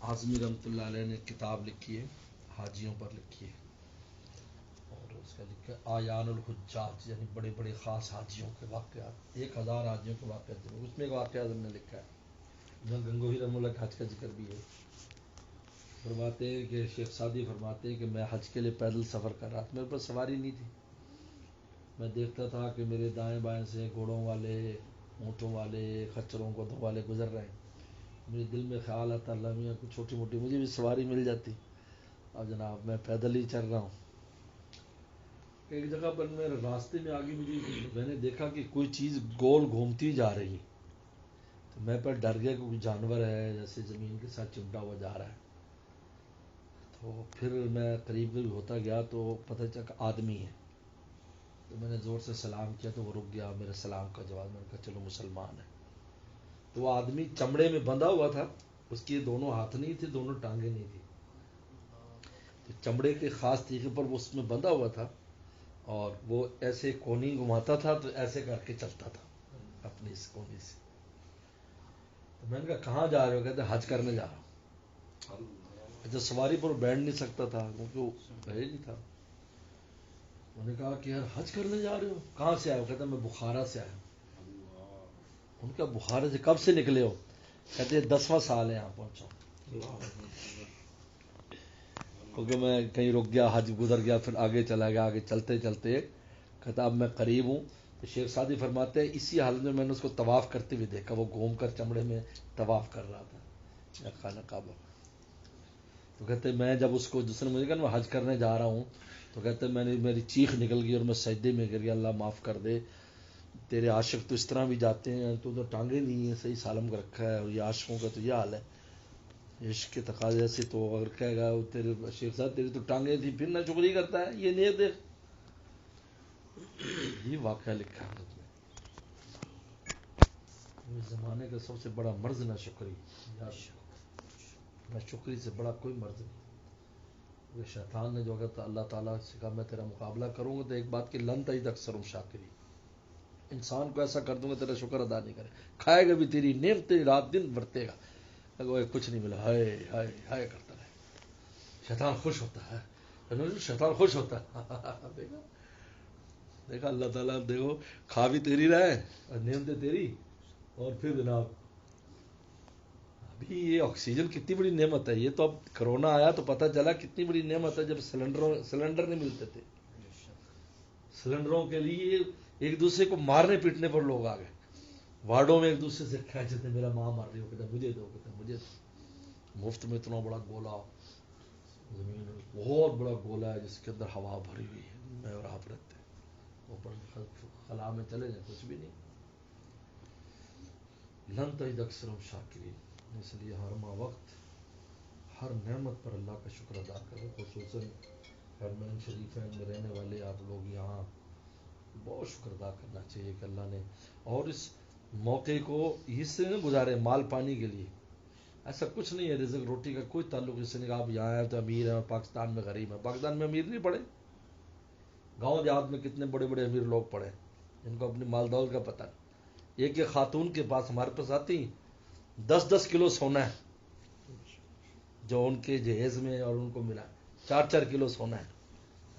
اعظمی رحمۃ اللہ علیہ نے کتاب لکھی ہے، حاجیوں پر لکھی ہے، اور اس کا لکھا ہے آیان الحجاج، یعنی بڑے بڑے خاص حاجیوں کے واقعات، 1000 حاجیوں کے واقعات، اس میں ایک واقعہ ہم نے لکھا ہے جہاں گنگوہی رحمۃ اللہ کے حج کا ذکر بھی ہے۔ فرماتے ہیں کہ شیخ سعدی فرماتے ہیں کہ میں حج کے لیے پیدل سفر کر رہا تھا، میرے پاس سواری نہیں تھی، میں دیکھتا تھا کہ میرے دائیں بائیں سے گھوڑوں والے، اونٹوں والے، خچروں گدھوں والے گزر رہے ہیں، میرے دل میں خیال آتا اللہ میاں کوئی چھوٹی موٹی مجھے بھی سواری مل جاتی، اب جناب میں پیدل ہی چل رہا ہوں۔ ایک جگہ پر میں راستے میں آگے میں نے دیکھا کہ کوئی چیز گول گھومتی جا رہی، تو میں پر ڈر گیا کہ کوئی جانور ہے جیسے زمین کے ساتھ چمٹا ہوا جا رہا ہے، تو پھر میں قریب ہوتا گیا تو پتہ چلا کہ آدمی ہے، تو میں نے زور سے سلام کیا تو وہ رک گیا، میرے سلام کا جواب میں نے کہا چلو مسلمان ہے۔ تو وہ آدمی چمڑے میں بندھا ہوا تھا، اس کے دونوں ہاتھ نہیں تھے، دونوں ٹانگیں نہیں تھی، تو چمڑے کے خاص طریقے پر وہ اس میں بندھا ہوا تھا، اور وہ ایسے کونی گھماتا تھا تو ایسے کر کے چلتا تھا اپنی اس کونی سے۔ تو میں نے کہا کہاں جا رہے ہو؟ کہتے حج کرنے جا رہا ہوں۔ اچھا سواری پر بیٹھ نہیں سکتا تھا کیونکہ وہ ہے نہیں تھا۔ انہوں نے کہا کہ یار حج کرنے جا رہے ہو؟ کہاں سے آئے ہو؟ کہتا میں بخارا سے آیا ہوں۔ ان کا بخارا سے کب سے نکلے ہو؟ کہتے 10واں سال ہے یہاں پہنچا ہوں، کیونکہ میں کہیں رک گیا، حج گزر گیا، پھر آگے چلا گیا، آگے چلتے چلتے کہتا اب میں قریب ہوں۔ تو شیخ سعدی فرماتے ہیں اسی حالت میں میں نے اس کو طواف کرتے ہوئے دیکھا، وہ گھوم کر چمڑے میں طواف کر رہا تھا خانہ کعبہ۔ تو کہتے میں جب اس کو دوسرے مجھے کہا میں حج کرنے جا رہا ہوں، تو کہتے میری چیخ نکل گئی اور میں سجدے میں گر گیا، اللہ معاف کر دے، تیرے عاشق تو اس طرح بھی جاتے ہیں، تو ٹانگیں نہیں ہیں، صحیح سالم کا رکھا ہے، اور یہ عاشقوں کا تو یہ حال ہے، عشق کے تقاضے سے تو اگر کہے گا تیرے شیخ صاحب تیری تو ٹانگیں تھی پھر نہ شکری کرتا ہے، یہ نہیں دیکھ، یہ واقعہ لکھا ہے اس زمانے کا سب سے بڑا مرض نہ شکری، نہ شکری سے بڑا کوئی مرض نہیں۔ یہ شیطان نے جو اگر اللہ تعالیٰ سے کہا میں تیرا مقابلہ کروں گا تو ایک بات کی لن تجد اکثرهم شاکرین، انسان کو ایسا کر دوں گا تیرا شکر ادا نہیں کرے، کھائے گا بھی تیری نعمتیں، رات دن برتے گا، اگر کچھ نہیں ملا ہائے ہائے ہائے کرتا رہے، شیطان خوش ہوتا ہے، شیطان خوش ہوتا ہے دیکھا اللہ تعالیٰ دیکھو کھا بھی تیری رہے اور نعمتیں تیری، اور پھر جناب ابھی یہ آکسیجن کتنی بڑی نعمت ہے، یہ تو اب کرونا آیا تو پتہ چلا کتنی بڑی نعمت ہے، جب سلنڈر نہیں ملتے تھے، سلنڈروں کے لیے ایک دوسرے کو مارنے پیٹنے پر لوگ آ گئے، وارڈوں میں ایک دوسرے سے کھینچتے تھے، میرا ماں مار رہی ہو، کہتا مجھے دو، کہتا مجھے دو، مفت میں اتنا بڑا گولا، زمین بہت بڑا گولا ہے جس کے اندر ہوا بھری ہوئی ہے، میں اور آپ رہتے ہیں، اوپر خلا میں چلے جائیں کچھ بھی نہیں، لن تجد اکثرهم شاکرین، اس لیے ہر وقت ہر نعمت پر اللہ کا شکر ادا کریں، خصوصاً حرمین شریفین میں رہنے والے آپ لوگ یہاں بہت شکر ادا کرنا چاہیے کہ اللہ نے، اور اس موقع کو اس سے نہیں گزارے مال پانی کے لیے، ایسا کچھ نہیں ہے، رزق روٹی کا کوئی تعلق اس سے نہیں کہ آپ یہاں آئے تو امیر ہیں اور پاکستان میں غریب ہیں، پاکستان میں امیر نہیں پڑے، گاؤں دیہات میں کتنے بڑے بڑے امیر لوگ پڑے جن کو اپنی مال دولت کا پتہ نہیں، ایک ایک خاتون کے پاس ہمارے پاس آتی 10-10 کلو سونا ہے جو ان کے جہیز میں اور ان کو ملا، 4-4 کلو سونا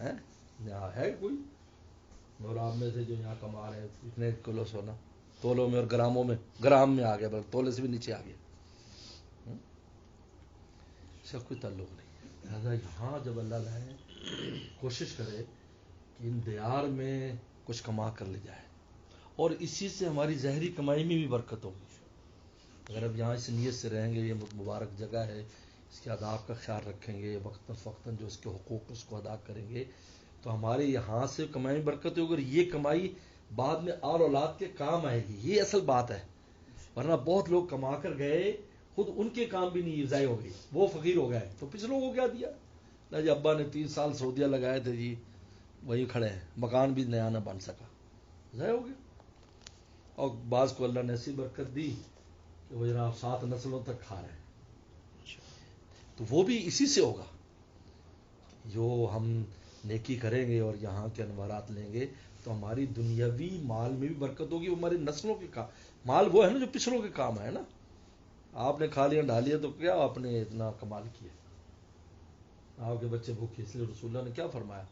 ہے، یہاں ہے کوئی اور آپ میں سے جو یہاں کما رہے ہیں اتنے کلو سونا، تولوں میں اور گراموں میں، گرام میں آ گیا، تولے سے بھی نیچے آ گیا، اس کا کوئی تعلق نہیں، لہٰذا یہاں جب اللہ لائے کوشش کرے کہ ان دیار میں کچھ کما کر لے جائے، اور اسی سے ہماری ظاہری کمائی میں بھی برکت ہوگی، اگر اب یہاں اس نیت سے رہیں گے، یہ مبارک جگہ ہے، اس کے آداب کا خیال رکھیں گے، وقتاً فوقتاً جو اس کے حقوق اس کو ادا کریں گے، تو ہمارے یہاں سے کمائی میں برکت ہوگی، اور یہ کمائی بعد میں اور اولاد کے کام آئے گی، یہ اصل بات ہے، ورنہ بہت لوگ کما کر گئے خود ان کے کام بھی نہیں ضائع ہو گئی، وہ فقیر ہو گئے تو پچھلوں کو کیا دیا، نہ جی ابا نے 3 سال سعودیہ لگائے تھے جی وہی کھڑے ہیں، مکان بھی نیا نہ بن سکا، ضائع ہو گیا، اور بعض کو اللہ نے ایسی برکت دی کہ وہ جناب 7 نسلوں تک کھا رہے ہیں، تو وہ بھی اسی سے ہوگا، جو ہم نیکی کریں گے اور یہاں کے انوارات لیں گے تو ہماری دنیاوی مال میں بھی برکت ہوگی، ہماری نسلوں کے کام، مال وہ ہے نا جو پچھلوں کے کام ہے نا، آپ نے کھا لیا ڈھا لیا تو کیا آپ نے اتنا کمال کیا؟ آپ کے بچے بھوکے، اس لیے رسول اللہ نے کیا فرمایا؟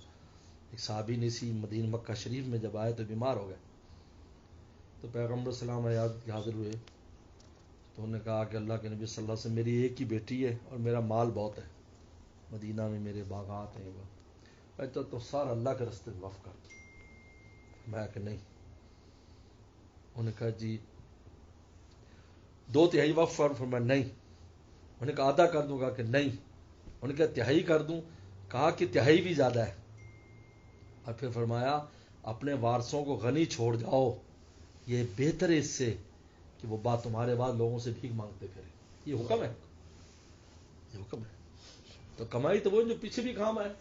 ایک صحابی نسی مدینہ مکہ شریف میں جب آئے تو بیمار ہو گئے، تو پیغمبر السلام حیات حاضر ہوئے، تو انہوں نے کہا کہ اللہ کے نبی صلی اللہ علیہ وسلم میری ایک ہی بیٹی ہے اور میرا مال بہت ہے، مدینہ میں میرے باغات ہیں، وہ تو سارا اللہ کے راستے میں وقف کر دو۔ میں کہ نہیں، انہوں نے کہا جی 2/3 وقف کر، فرمایا نہیں، انہوں نے کہا آدھا کر دوں گا کہ نہیں، انہوں نے کہا تہائی کر دوں، کہا کہ تہائی بھی زیادہ ہے، اور پھر فرمایا اپنے وارثوں کو غنی چھوڑ جاؤ، یہ بہتر ہے اس سے کہ وہ بات تمہارے بعد لوگوں سے بھیک مانگتے پھرے۔ یہ حکم ہے، یہ حکم ہے۔ تو کمائی تو وہ جو پیچھے بھی کام ہے،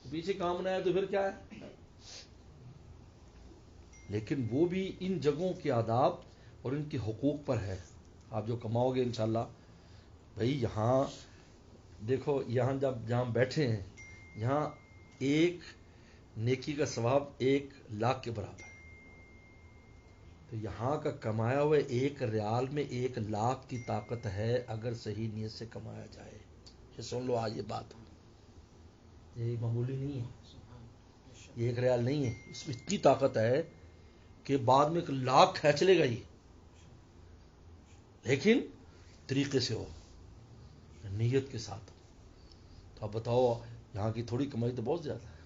پیچھے کام نہ ہے تو پھر کیا ہے؟ لیکن وہ بھی ان جگہوں کے آداب اور ان کے حقوق پر ہے۔ آپ جو کماؤ گے انشاءاللہ، بھائی یہاں دیکھو، یہاں جہاں بیٹھے ہیں، یہاں ایک نیکی کا ثواب 1,00,000 کے برابر ہے، تو یہاں کا کمایا ہوا 1 ریال میں 1,00,000 کی طاقت ہے اگر صحیح نیت سے کمایا جائے۔ یہ سن لو آج یہ بات، یہ معمولی نہیں ہے، یہ 1 ریال نہیں ہے، اس میں اتنی طاقت ہے کہ بعد میں 1,00,000 کھینچ لے گا یہ، لیکن طریقے سے ہو، نیت کے ساتھ۔ تو اب بتاؤ، یہاں کی تھوڑی کمائی تو بہت زیادہ ہے،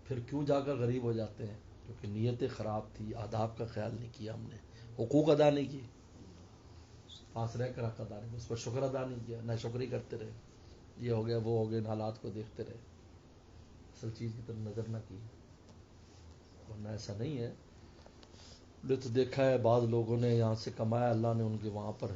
پھر کیوں جا کر غریب ہو جاتے ہیں؟ کیونکہ نیتیں خراب تھی، آداب کا خیال نہیں کیا ہم نے، حقوق ادا نہیں کیے، پاس رہ کر حق ادا نہیں، اس پر شکر ادا نہیں کیا، نہ شکری کرتے رہے، یہ ہو گیا وہ ہو گیا، حالات کو دیکھتے رہے، اصل چیز کی طرف نظر نہ کی، ورنہ ایسا نہیں ہے۔ نے تو دیکھا ہے بعض لوگوں نے یہاں سے کمایا، اللہ نے ان کے وہاں پر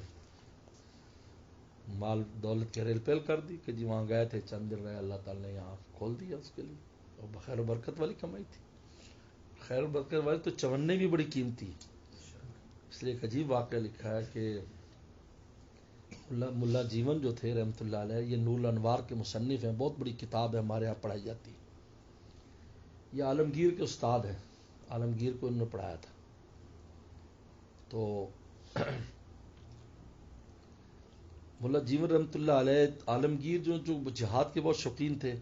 مال دولت کے ریل پیل کر دی کہ جی وہاں گئے تھے چند دن رہے، اللہ تعالیٰ نے یہاں کھول دیا اس کے لیے، اور خیر و برکت والی کمائی تھی۔ خیر و برکت والی تو چونے بھی بڑی قیمتی، اس لیے ایک عجیب واقعہ لکھا ہے کہ ملا جیون جو تھے رحمۃ اللہ علیہ، یہ نور الانوار کے مصنف ہیں، بہت بڑی کتاب ہے، ہمارے یہاں پڑھائی جاتی ہے، یہ عالمگیر کے استاد ہیں، عالمگیر کو انہوں نے پڑھایا تھا۔ تو ملا جیون رحمۃ اللہ علیہ عالمگیر جو جہاد کے بہت شوقین تھے،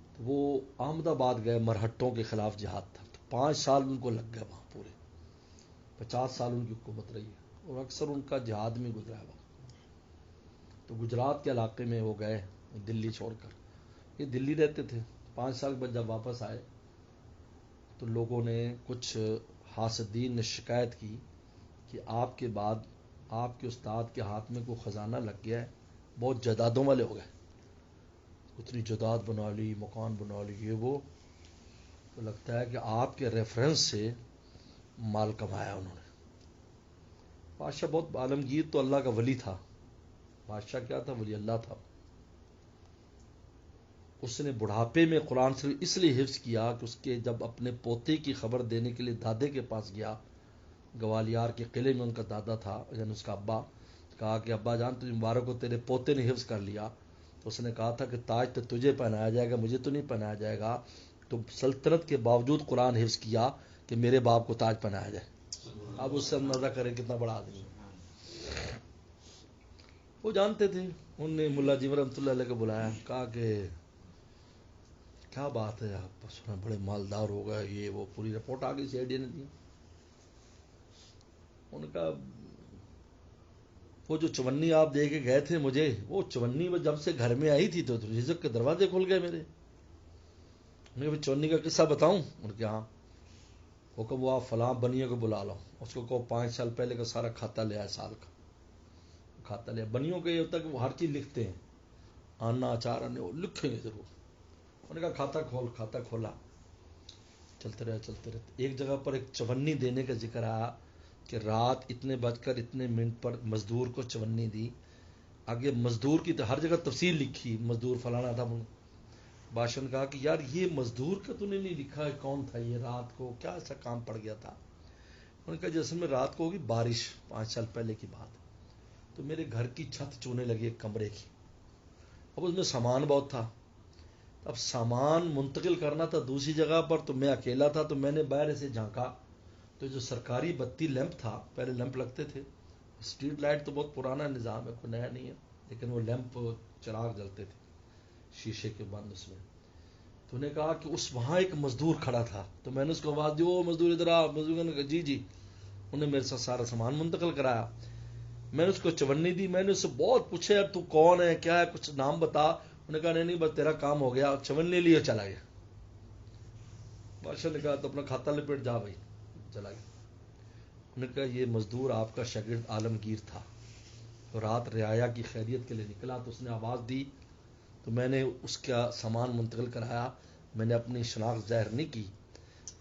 تو وہ احمد آباد گئے، مرہٹوں کے خلاف جہاد تھا، تو 5 سال ان کو لگ گئے وہاں، پورے 50 سال ان کی حکومت رہی ہے، اور اکثر ان کا جہاد میں گزرا ہے وقت۔ تو گجرات کے علاقے میں وہ گئے دلی چھوڑ کر، یہ دلی رہتے تھے، 5 سال کے بعد جب واپس آئے تو لوگوں نے، کچھ حاسدین نے شکایت کی کہ آپ کے بعد آپ کے استاد کے ہاتھ میں کوئی خزانہ لگ گیا ہے، بہت جائیدادوں والے ہو گئے، اتنی جائیداد بنا لی، مکان بنا لی، یہ وہ، تو لگتا ہے کہ آپ کے ریفرنس سے مال کمایا انہوں نے۔ بادشاہ بہت، عالمگیر تو اللہ کا ولی تھا، بادشاہ کیا تھا؟ ولی اللہ تھا۔ اس نے بڑھاپے میں قرآن شریف اس لیے حفظ کیا کہ اس کے جب اپنے پوتے کی خبر دینے کے لیے دادے کے پاس گیا، گوالیار کے قلعے میں ان کا دادا تھا، یعنی اس کا ابا، کہا کہ ابا جان تجھے مبارک ہو، تیرے پوتے نے حفظ کر لیا، تو اس نے کہا تھا کہ تاج تو تجھے پہنایا جائے گا، مجھے تو نہیں پہنایا جائے گا، تو سلطنت کے باوجود قرآن حفظ کیا کہ میرے باپ کو تاج پہنایا جائے۔ اب اس سے اندازہ کریں کتنا بڑا آدمی ہے۔ وہ جانتے تھے، انہوں نے ملا جیون رحمۃ اللہ علیہ کو بلایا، کہا کہ کیا بات ہے، آپ سنا بڑے مالدار ہو گئے، یہ وہ، پوری رپورٹ آ گئی CID نے دی۔ ان کا وہ جو چونی آپ دے کے گئے تھے مجھے، وہ چونی میں جب سے گھر میں آئی تھی تو رزق کے دروازے کھل گئے میرے۔ میں چونی کا قصہ بتاؤں؟ ان کے ہاں حکم ہوا فلاں بنیوں کو بلا لو، اس کو کہو 5 سال پہلے کا سارا کھاتا لے آئے، سال کا کھاتا لے۔ بنیوں کے یہ ہوتا ہے کہ وہ ہر چیز لکھتے ہیں، آنا اچار آنے وہ لکھیں گے ضرور۔ انہوں نے کہا کھاتا کھول، کھاتا کھولا، چلتے رہے چلتے رہے، ایک جگہ پر ایک چونی دینے کا ذکر آیا کہ رات اتنے بج کر اتنے منٹ پر مزدور کو چونی دی، آگے مزدور کی تو ہر جگہ تفصیل لکھی، مزدور فلانا تھا۔ بادشاہ نے کہا کہ یار یہ مزدور کا تو نے نہیں لکھا ہے، کون تھا یہ، رات کو کیا ایسا کام پڑ گیا تھا؟ انہوں نے کہا جیسے میں رات کو ہوگی بارش، 5 سال پہلے کی بات، تو میرے گھر کی چھت چونے لگی ایک کمرے کی، اب اس میں سامان بہت تھا، اب سامان منتقل کرنا تھا دوسری جگہ پر، تو میں اکیلا تھا، تو میں نے باہر سے جھانکا، تو جو سرکاری بتی لیمپ تھا، پہلے لیمپ لگتے تھے، اسٹریٹ لائٹ تو بہت پرانا نظام ہے، کوئی نیا نہیں ہے، لیکن وہ لیمپ چراغ جلتے تھے شیشے کے بند اس میں. تو انہیں کہا کہ اس وہاں ایک مزدور کھڑا تھا، تو میں نے اس کو آواز دی، او مزدور ادھر آ. مزدور نے کہا جی جی. انہیں میرے ساتھ سارا سامان منتقل کرایا. میں نے اس کو چونی دی، میں نے اس سے بہت پوچھا یار تو کون ہے کیا ہے کچھ نام بتا. انہوں نے کہا نہیں نہیں بس تیرا کام ہو گیا. چونی لیے چلا گیا. بادشاہ نے کہا تو اپنا کھاتا لپیٹ جا بھائی. چلا گیا. انہوں نے کہا یہ مزدور آپ کا شاگرد عالمگیر تھا، تو رات رعایا کی خیریت کے لیے نکلا، تو اس نے آواز دی تو میں نے اس کا سامان منتقل کرایا. میں نے اپنی شناخت ظاہر نہیں کی.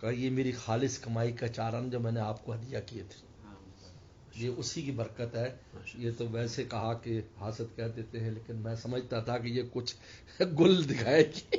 کہا یہ میری خالص کمائی کا 4 آنے جو میں نے آپ کو ہدیہ کیے تھے، یہ اسی کی برکت ہے. یہ تو ویسے کہا کہ حاسد کہہ دیتے ہیں، لیکن میں سمجھتا تھا کہ یہ کچھ گل دکھائے گی.